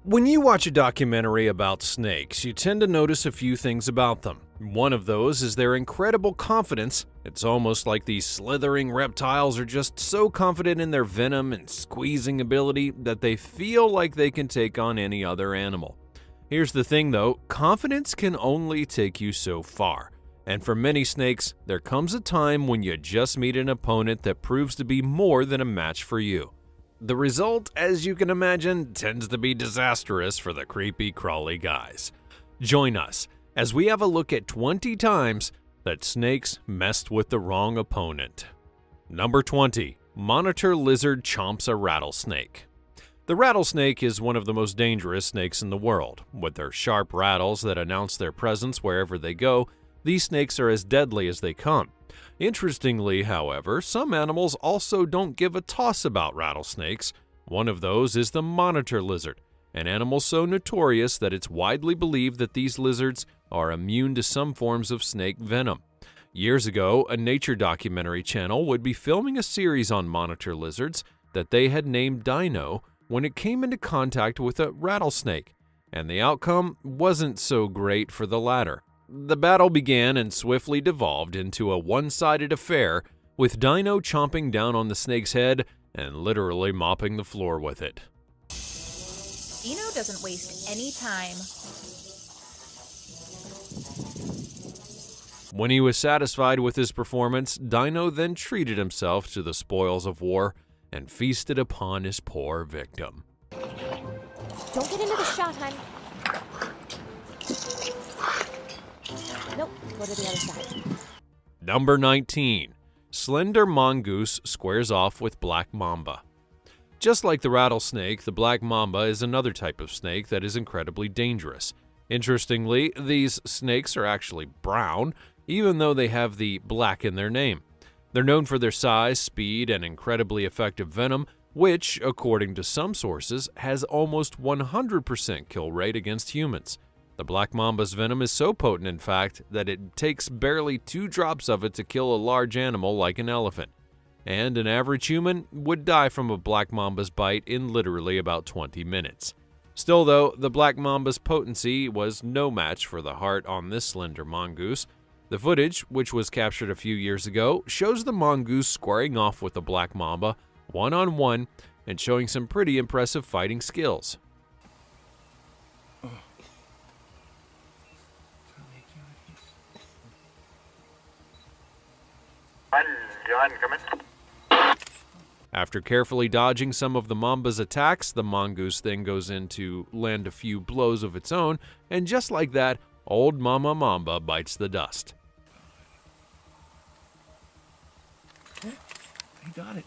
When you watch a documentary about snakes, you tend to notice a few things about them. One of those is their incredible confidence. It's almost like these slithering reptiles are just so confident in their venom and squeezing ability that they feel like they can take on any other animal. Here's the thing though, confidence can only take you so far. And for many snakes, there comes a time when you just meet an opponent that proves to be more than a match for you. The result, as you can imagine, tends to be disastrous for the creepy, crawly guys. Join us as we have a look at 20 times that snakes messed with the wrong opponent. Number 20. Monitor lizard chomps a rattlesnake. The rattlesnake is one of the most dangerous snakes in the world. With their sharp rattles that announce their presence wherever they go, these snakes are as deadly as they come. Interestingly, however, some animals also don't give a toss about rattlesnakes. One of those is the monitor lizard, an animal so notorious that it's widely believed that these lizards are immune to some forms of snake venom. Years ago, a nature documentary channel would be filming a series on monitor lizards that they had named Dino when it came into contact with a rattlesnake, and the outcome wasn't so great for the latter. The battle began and swiftly devolved into a one-sided affair, with Dino chomping down on the snake's head and literally mopping the floor with it. Dino doesn't waste any time. When he was satisfied with his performance, Dino then treated himself to the spoils of war and feasted upon his poor victim. Don't get into the shot, hun. Nope, go to the other side. Number 19. Slender mongoose squares off with black mamba. Just like the rattlesnake, the black mamba is another type of snake that is incredibly dangerous. Interestingly, these snakes are actually brown, even though they have the black in their name. They're known for their size, speed, and incredibly effective venom, which, according to some sources, has almost 100% kill rate against humans. The black mamba's venom is so potent, in fact, that it takes barely 2 drops of it to kill a large animal like an elephant. And an average human would die from a black mamba's bite in literally about 20 minutes. Still though, the black mamba's potency was no match for the heart on this slender mongoose. The footage, which was captured a few years ago, shows the mongoose squaring off with the black mamba one-on-one and showing some pretty impressive fighting skills. John, come in. After carefully dodging some of the mamba's attacks, the mongoose then goes in to land a few blows of its own, and just like that, old Mama Mamba bites the dust. He got it.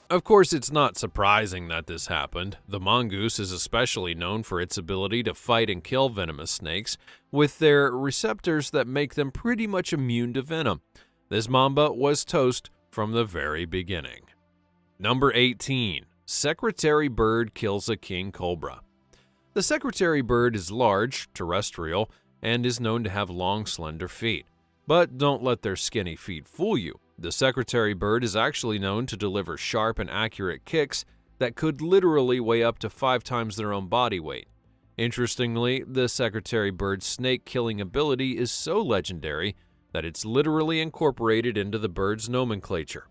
Of course, it's not surprising that this happened. The mongoose is especially known for its ability to fight and kill venomous snakes, with their receptors that make them pretty much immune to venom. This mamba was toast from the very beginning. Number 18. Secretary bird kills a king cobra. The secretary bird is large, terrestrial, and is known to have long, slender feet. But don't let their skinny feet fool you. The secretary bird is actually known to deliver sharp and accurate kicks that could literally weigh up to 5 times their own body weight. Interestingly, the secretary bird's snake-killing ability is so legendary that it's literally incorporated into the bird's nomenclature.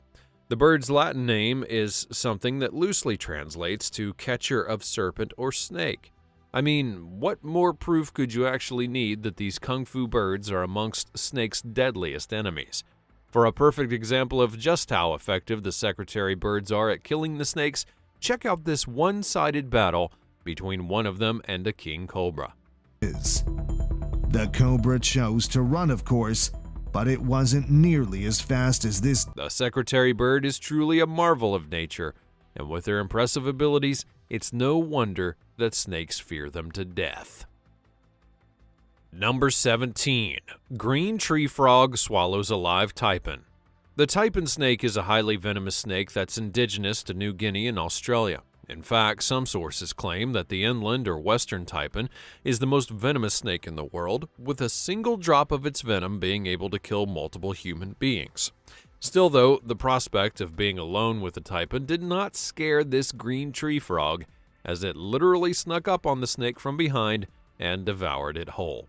The bird's Latin name is something that loosely translates to catcher of serpent or snake. I mean, what more proof could you actually need that these kung fu birds are amongst snake's deadliest enemies? For a perfect example of just how effective the secretary birds are at killing the snakes, check out this one-sided battle between one of them and a king cobra. The cobra chose to run, of course, but it wasn't nearly as fast as this. The secretary bird is truly a marvel of nature, and with their impressive abilities, it's no wonder that snakes fear them to death. Number 17. Green tree frog swallows a live taipan. The taipan snake is a highly venomous snake that's indigenous to New Guinea and Australia. In fact, some sources claim that the inland or western taipan is the most venomous snake in the world, with a single drop of its venom being able to kill multiple human beings. Still though, the prospect of being alone with the taipan did not scare this green tree frog, as it literally snuck up on the snake from behind and devoured it whole.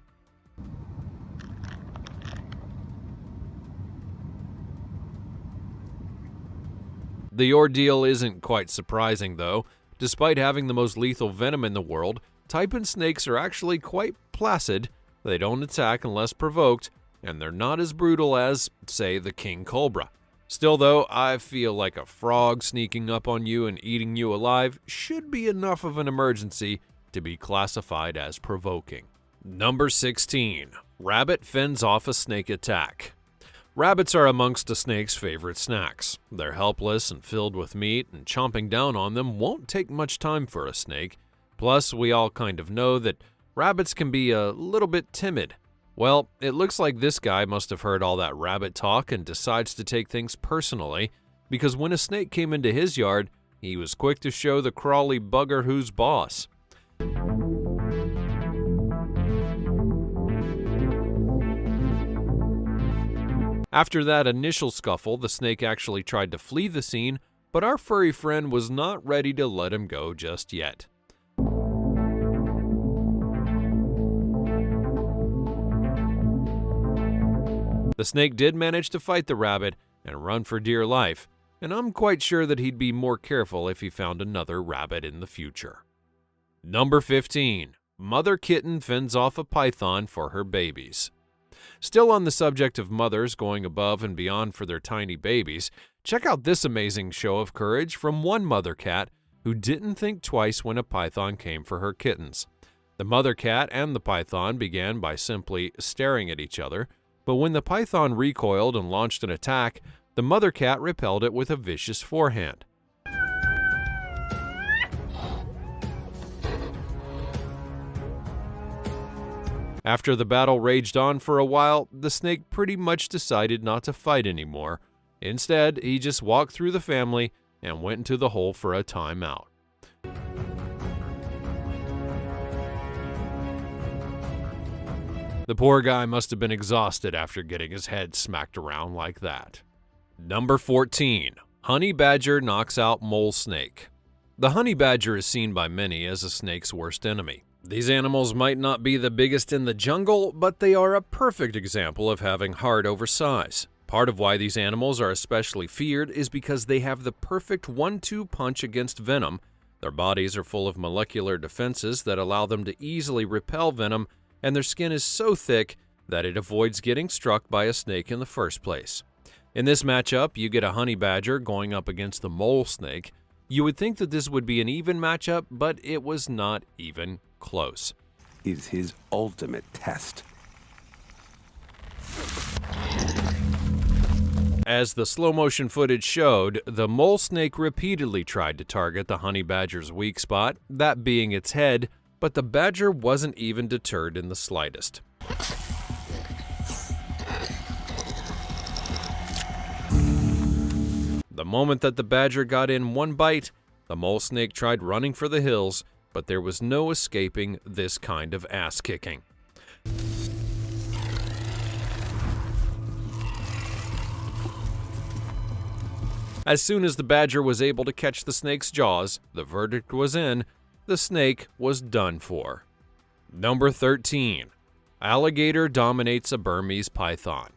The ordeal isn't quite surprising though. Despite having the most lethal venom in the world, taipan snakes are actually quite placid. They don't attack unless provoked, and they're not as brutal as, say, the king cobra. Still though, I feel like a frog sneaking up on you and eating you alive should be enough of an emergency to be classified as provoking. Number 16. Rabbit fends off a snake attack. Rabbits are amongst a snake's favorite snacks. They're helpless and filled with meat, and chomping down on them won't take much time for a snake. Plus, we all kind of know that rabbits can be a little bit timid. Well, it looks like this guy must have heard all that rabbit talk and decides to take things personally, because when a snake came into his yard, he was quick to show the crawly bugger who's boss. After that initial scuffle, the snake actually tried to flee the scene, but our furry friend was not ready to let him go just yet. The snake did manage to fight the rabbit and run for dear life, and I'm quite sure that he'd be more careful if he found another rabbit in the future. Number 15. Mother kitten fends off a python for her babies. Still on the subject of mothers going above and beyond for their tiny babies, check out this amazing show of courage from one mother cat who didn't think twice when a python came for her kittens. The mother cat and the python began by simply staring at each other, but when the python recoiled and launched an attack, the mother cat repelled it with a vicious forehand. After the battle raged on for a while, the snake pretty much decided not to fight anymore. Instead, he just walked through the family and went into the hole for a timeout. The poor guy must have been exhausted after getting his head smacked around like that. Number 14. Honey badger knocks out mole snake. The honey badger is seen by many as a snake's worst enemy. These animals might not be the biggest in the jungle, but they are a perfect example of having heart over size. Part of why these animals are especially feared is because they have the perfect 1-2 punch against venom. Their bodies are full of molecular defenses that allow them to easily repel venom, and their skin is so thick that it avoids getting struck by a snake in the first place. In this matchup, you get a honey badger going up against the mole snake. You would think that this would be an even matchup, but it was not even close. Is his ultimate test. As the slow-motion footage showed, the mole snake repeatedly tried to target the honey badger's weak spot, that being its head, but the badger wasn't even deterred in the slightest. The moment that the badger got in one bite, the mole snake tried running for the hills, but there was no escaping this kind of ass-kicking. As soon as the badger was able to catch the snake's jaws, the verdict was in: the snake was done for. Number 13. Alligator dominates a Burmese python.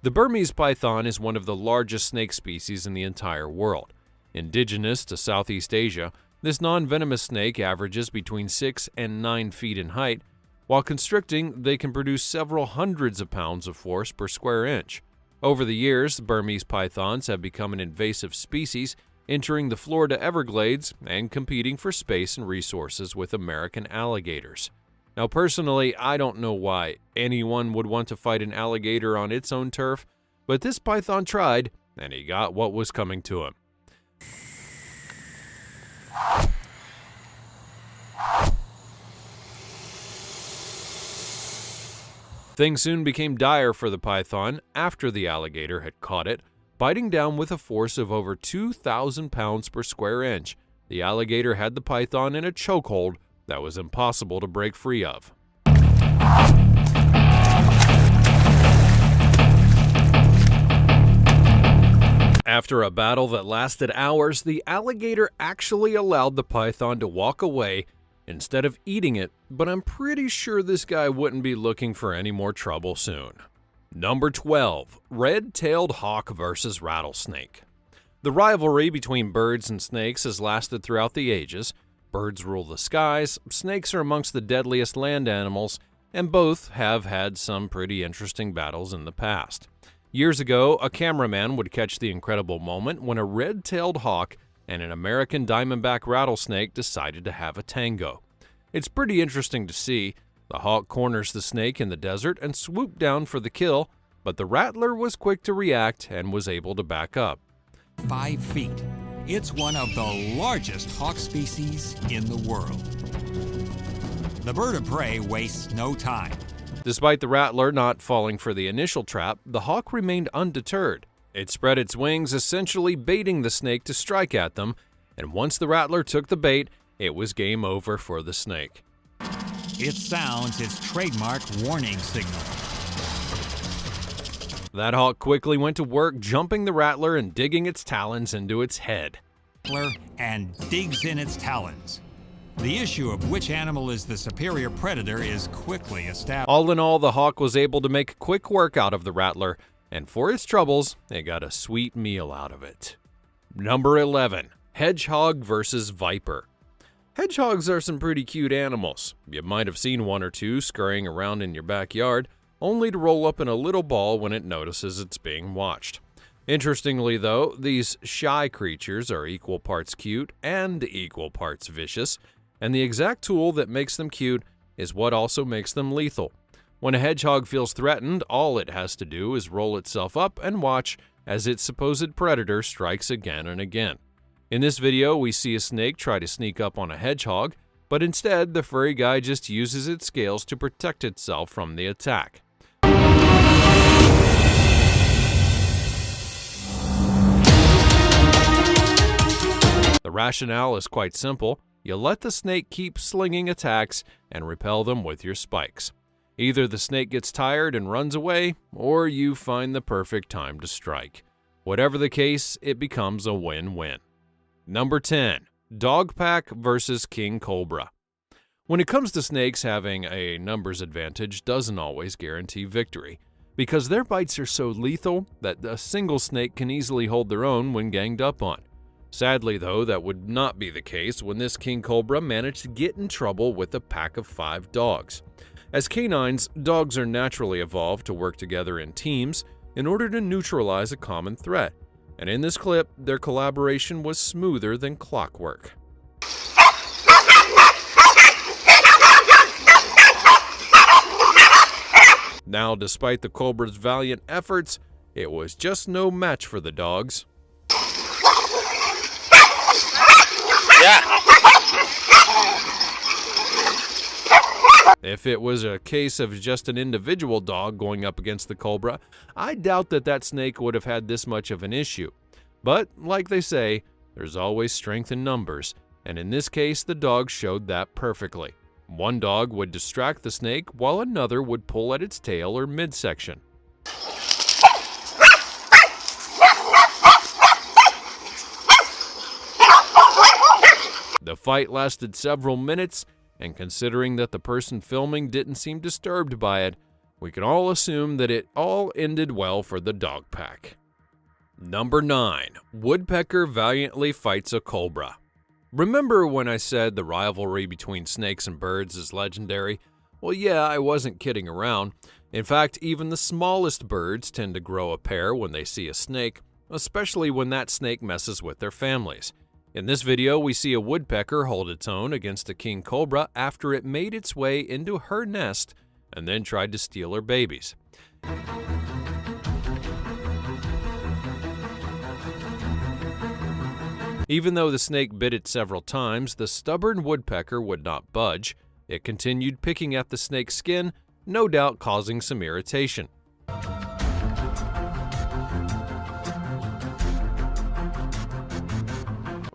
The Burmese python is one of the largest snake species in the entire world. Indigenous to Southeast Asia, this non-venomous snake averages between 6 and 9 feet in height. While constricting, they can produce several hundreds of pounds of force per square inch. Over the years, the Burmese pythons have become an invasive species, entering the Florida Everglades and competing for space and resources with American alligators. Now, personally, I don't know why anyone would want to fight an alligator on its own turf, but this python tried, and he got what was coming to him. Things soon became dire for the python after the alligator had caught it, biting down with a force of over 2,000 pounds per square inch. The alligator had the python in a chokehold that was impossible to break free of. After a battle that lasted hours, the alligator actually allowed the python to walk away instead of eating it, but I'm pretty sure this guy wouldn't be looking for any more trouble soon. Number 12. Red-tailed hawk versus rattlesnake. The rivalry between birds and snakes has lasted throughout the ages. Birds rule the skies, snakes are amongst the deadliest land animals, and both have had some pretty interesting battles in the past. Years ago, a cameraman would catch the incredible moment when a red-tailed hawk and an American diamondback rattlesnake decided to have a tango. It's pretty interesting to see. The hawk corners the snake in the desert and swooped down for the kill, but the rattler was quick to react and was able to back up. 5 feet. It's one of the largest hawk species in the world. The bird of prey wastes no time. Despite the rattler not falling for the initial trap, the hawk remained undeterred. It spread its wings, essentially baiting the snake to strike at them, and once the rattler took the bait, it was game over for the snake. It sounds its trademark warning signal. That hawk quickly went to work, jumping the rattler and digging its talons into its head. And digs in its talons. The issue of which animal is the superior predator is quickly established. All in all, the hawk was able to make quick work out of the rattler, and for its troubles, it got a sweet meal out of it. Number 11. Hedgehog versus viper. Hedgehogs are some pretty cute animals. You might have seen one or two scurrying around in your backyard, only to roll up in a little ball when it notices it's being watched. Interestingly though, these shy creatures are equal parts cute and equal parts vicious, and the exact tool that makes them cute is what also makes them lethal. When a hedgehog feels threatened, all it has to do is roll itself up and watch as its supposed predator strikes again and again. In this video, we see a snake try to sneak up on a hedgehog, but instead the furry guy just uses its scales to protect itself from the attack. The rationale is quite simple. You let the snake keep slinging attacks and repel them with your spikes. Either the snake gets tired and runs away, or you find the perfect time to strike. Whatever the case, it becomes a win-win. Number 10. Dog pack versus king cobra. When it comes to snakes, having a numbers advantage doesn't always guarantee victory, because their bites are so lethal that a single snake can easily hold their own when ganged up on. Sadly though, that would not be the case when this king cobra managed to get in trouble with a pack of 5 dogs. As canines, dogs are naturally evolved to work together in teams in order to neutralize a common threat, and in this clip, their collaboration was smoother than clockwork. Now, despite the cobra's valiant efforts, it was just no match for the dogs. If it was a case of just an individual dog going up against the cobra, I doubt that snake would have had this much of an issue. But, like they say, there's always strength in numbers, and in this case the dog showed that perfectly. One dog would distract the snake while another would pull at its tail or midsection. The fight lasted several minutes, and considering that the person filming didn't seem disturbed by it, we can all assume that it all ended well for the dog pack. Number 9. Woodpecker valiantly fights a cobra. Remember when I said the rivalry between snakes and birds is legendary? Well, yeah, I wasn't kidding around. In fact, even the smallest birds tend to grow a pair when they see a snake, especially when that snake messes with their families. In this video, we see a woodpecker hold its own against a king cobra after it made its way into her nest and then tried to steal her babies. Even though the snake bit it several times, the stubborn woodpecker would not budge. It continued picking at the snake's skin, no doubt causing some irritation.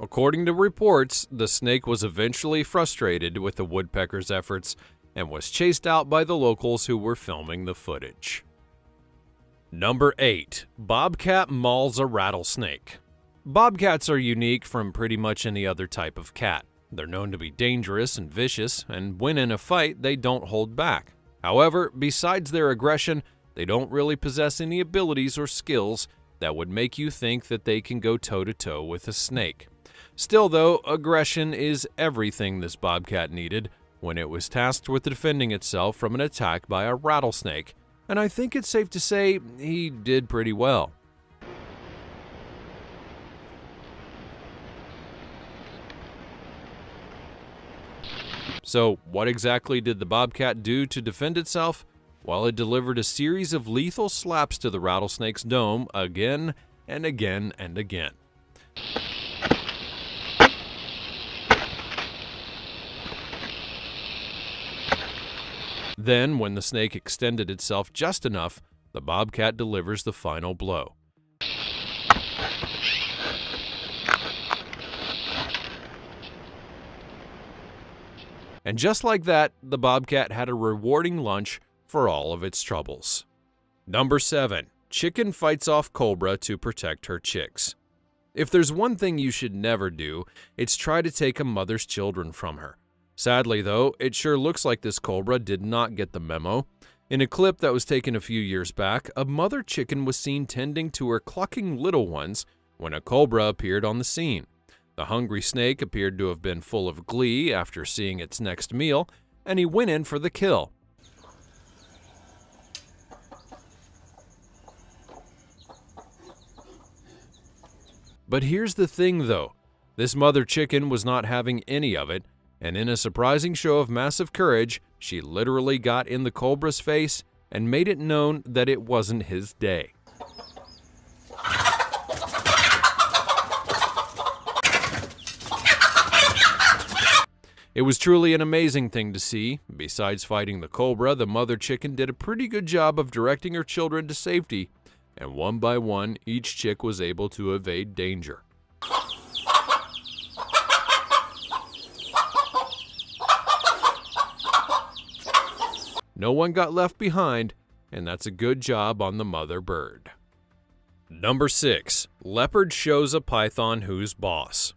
According to reports, the snake was eventually frustrated with the woodpecker's efforts and was chased out by the locals who were filming the footage. Number 8. Bobcat mauls a rattlesnake. Bobcats are unique from pretty much any other type of cat. They're known to be dangerous and vicious, and when in a fight, they don't hold back. However, besides their aggression, they don't really possess any abilities or skills that would make you think that they can go toe-to-toe with a snake. Still though, aggression is everything this bobcat needed when it was tasked with defending itself from an attack by a rattlesnake, and I think it's safe to say he did pretty well. So, what exactly did the bobcat do to defend itself? Well, it delivered a series of lethal slaps to the rattlesnake's dome again and again and again. Then, when the snake extended itself just enough, the bobcat delivers the final blow. And just like that, the bobcat had a rewarding lunch for all of its troubles. Number 7. Chicken fights off cobra to protect her chicks. If there's one thing you should never do, it's try to take a mother's children from her. Sadly though, it sure looks like this cobra did not get the memo. In a clip that was taken a few years back, a mother chicken was seen tending to her clucking little ones when a cobra appeared on the scene. The hungry snake appeared to have been full of glee after seeing its next meal, and he went in for the kill. But here's the thing though, this mother chicken was not having any of it, and in a surprising show of massive courage, she literally got in the cobra's face and made it known that it wasn't his day. It was truly an amazing thing to see. Besides fighting the cobra, the mother chicken did a pretty good job of directing her children to safety, and one by one, each chick was able to evade danger. No one got left behind, and that's a good job on the mother bird. Number 6. Leopard shows a python who's boss.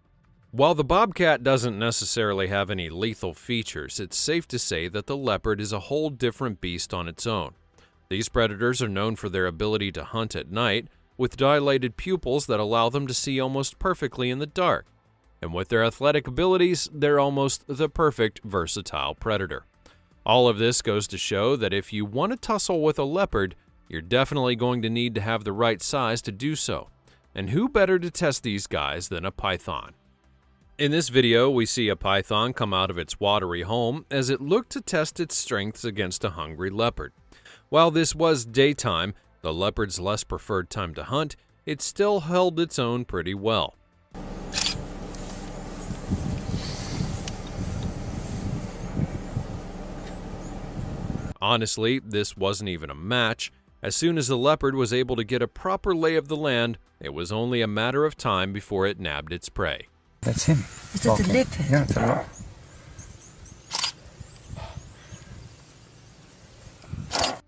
While the bobcat doesn't necessarily have any lethal features, it's safe to say that the leopard is a whole different beast on its own. These predators are known for their ability to hunt at night, with dilated pupils that allow them to see almost perfectly in the dark. And with their athletic abilities, they're almost the perfect versatile predator. All of this goes to show that if you want to tussle with a leopard, you're definitely going to need to have the right size to do so. And who better to test these guys than a python? In this video, we see a python come out of its watery home as it looked to test its strengths against a hungry leopard. While this was daytime, the leopard's less preferred time to hunt, it still held its own pretty well. Honestly, this wasn't even a match. As soon as the leopard was able to get a proper lay of the land, it was only a matter of time before it nabbed its prey. That's him. Is that the leopard? Yeah, it's a lot.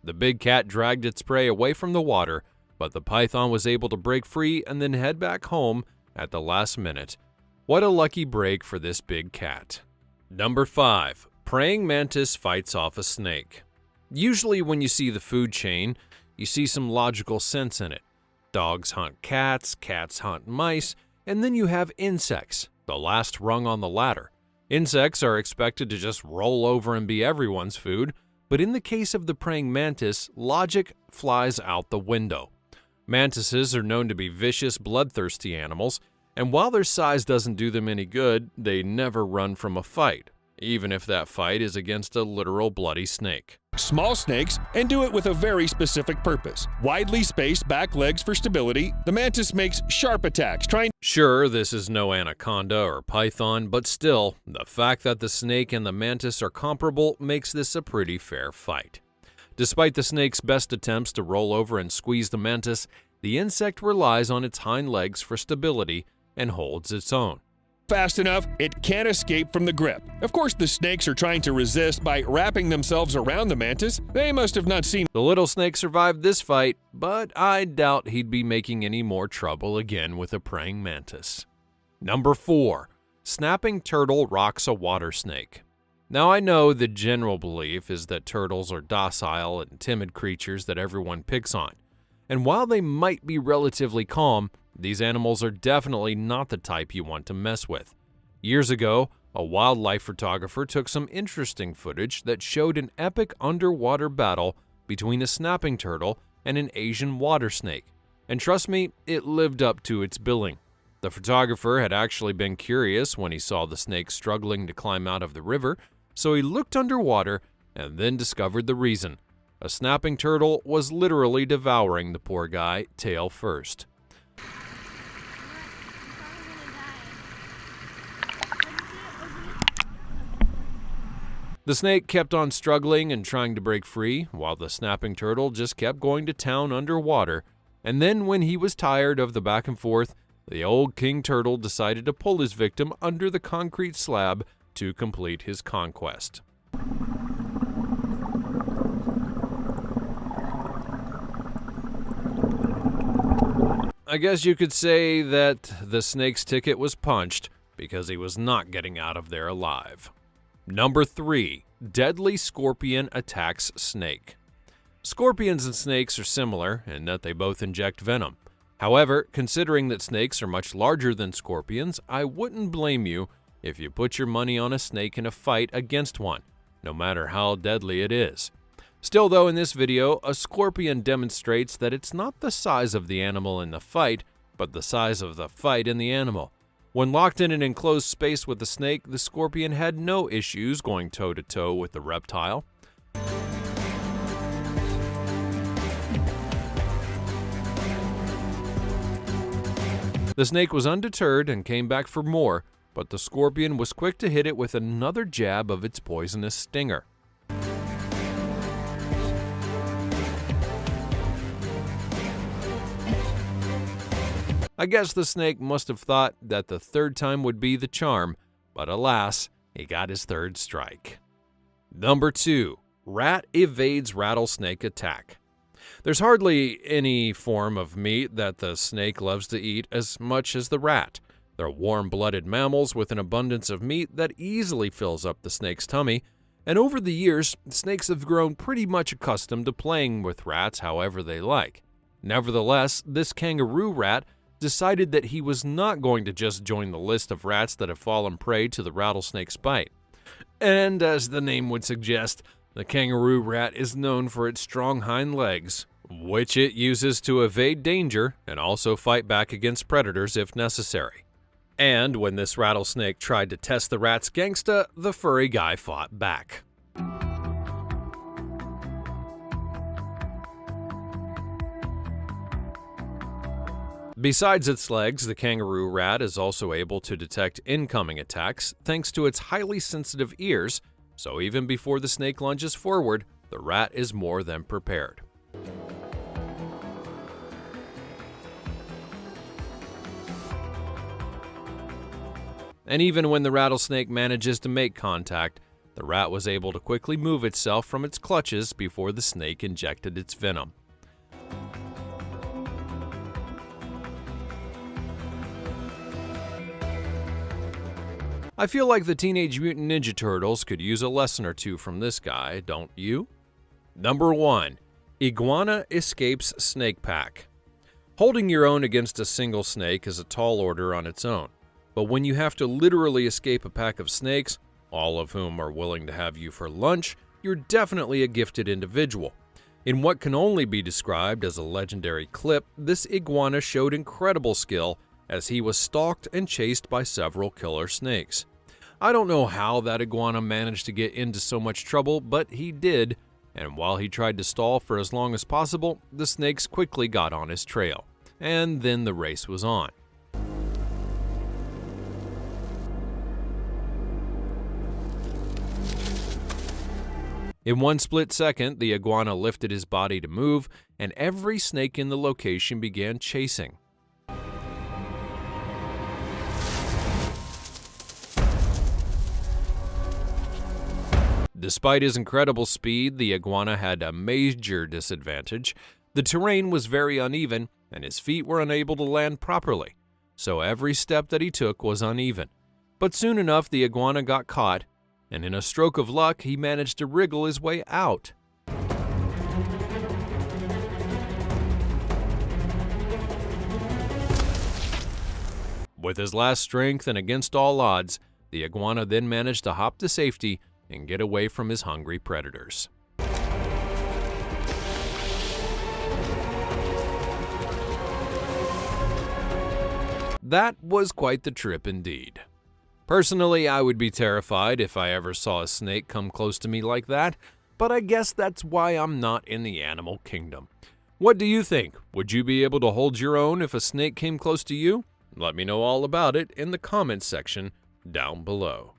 The big cat dragged its prey away from the water, but the python was able to break free and then head back home at the last minute. What a lucky break for this big cat. Number 5. Praying mantis fights off a snake. Usually when you see the food chain, you see some logical sense in it. Dogs hunt cats, cats hunt mice, and then you have insects, the last rung on the ladder. Insects are expected to just roll over and be everyone's food, but in the case of the praying mantis, logic flies out the window. Mantises are known to be vicious, bloodthirsty animals, and while their size doesn't do them any good, they never run from a fight, even if that fight is against a literal bloody snake. Small snakes and do it with a very specific purpose. Widely spaced back legs for stability, the mantis makes sharp attacks, trying. Sure, this is no anaconda or python, but still, the fact that the snake and the mantis are comparable makes this a pretty fair fight. Despite the snake's best attempts to roll over and squeeze the mantis, the insect relies on its hind legs for stability and holds its own. fast enough, it can't escape from the grip. Of course, the snakes are trying to resist by wrapping themselves around the mantis. They must have not seen The little snake survived this fight, but I doubt he'd be making any more trouble again with a praying mantis. Number 4. Snapping turtle rocks a water snake. Now I know the general belief is that turtles are docile and timid creatures that everyone picks on. And while they might be relatively calm, these animals are definitely not the type you want to mess with. Years ago, a wildlife photographer took some interesting footage that showed an epic underwater battle between a snapping turtle and an Asian water snake. And trust me, it lived up to its billing. The photographer had actually been curious when he saw the snake struggling to climb out of the river, so he looked underwater and then discovered the reason. A snapping turtle was literally devouring the poor guy tail first. The snake kept on struggling and trying to break free, while the snapping turtle just kept going to town underwater. And then when he was tired of the back and forth, the old king turtle decided to pull his victim under the concrete slab to complete his conquest. I guess you could say that the snake's ticket was punched because he was not getting out of there alive. Number 3. Deadly scorpion attacks snake. Scorpions and snakes are similar in that they both inject venom. However, considering that snakes are much larger than scorpions, I wouldn't blame you if you put your money on a snake in a fight against one, no matter how deadly it is. Still though, in this video, a scorpion demonstrates that it's not the size of the animal in the fight, but the size of the fight in the animal. When locked in an enclosed space with the snake, the scorpion had no issues going toe-to-toe with the reptile. The snake was undeterred and came back for more, but the scorpion was quick to hit it with another jab of its poisonous stinger. I guess the snake must have thought that the third time would be the charm, but alas, he got his third strike. Number 2. Rat evades rattlesnake attack. There's hardly any form of meat that the snake loves to eat as much as the rat. They're warm-blooded mammals with an abundance of meat that easily fills up the snake's tummy, and over the years, snakes have grown pretty much accustomed to playing with rats however they like. Nevertheless, this kangaroo rat decided that he was not going to just join the list of rats that have fallen prey to the rattlesnake's bite. And as the name would suggest, the kangaroo rat is known for its strong hind legs, which it uses to evade danger and also fight back against predators if necessary. And when this rattlesnake tried to test the rat's gangsta, the furry guy fought back. Besides its legs, the kangaroo rat is also able to detect incoming attacks thanks to its highly sensitive ears, so even before the snake lunges forward, the rat is more than prepared. And even when the rattlesnake manages to make contact, the rat was able to quickly move itself from its clutches before the snake injected its venom. I feel like the Teenage Mutant Ninja Turtles could use a lesson or two from this guy, don't you? Number 1. Iguana escapes snake pack. Holding your own against a single snake is a tall order on its own. But when you have to literally escape a pack of snakes, all of whom are willing to have you for lunch, you're definitely a gifted individual. In what can only be described as a legendary clip, this iguana showed incredible skill as he was stalked and chased by several killer snakes. I don't know how that iguana managed to get into so much trouble, but he did, and while he tried to stall for as long as possible, the snakes quickly got on his trail, and then the race was on. In one split second, the iguana lifted his body to move, and every snake in the location began chasing. Despite his incredible speed, the iguana had a major disadvantage. The terrain was very uneven, and his feet were unable to land properly, so every step that he took was uneven. But soon enough, the iguana got caught, and in a stroke of luck, he managed to wriggle his way out. With his last strength and against all odds, the iguana then managed to hop to safety and get away from his hungry predators. That was quite the trip indeed. Personally, I would be terrified if I ever saw a snake come close to me like that, but I guess that's why I'm not in the animal kingdom. What do you think? Would you be able to hold your own if a snake came close to you? Let me know all about it in the comments section down below.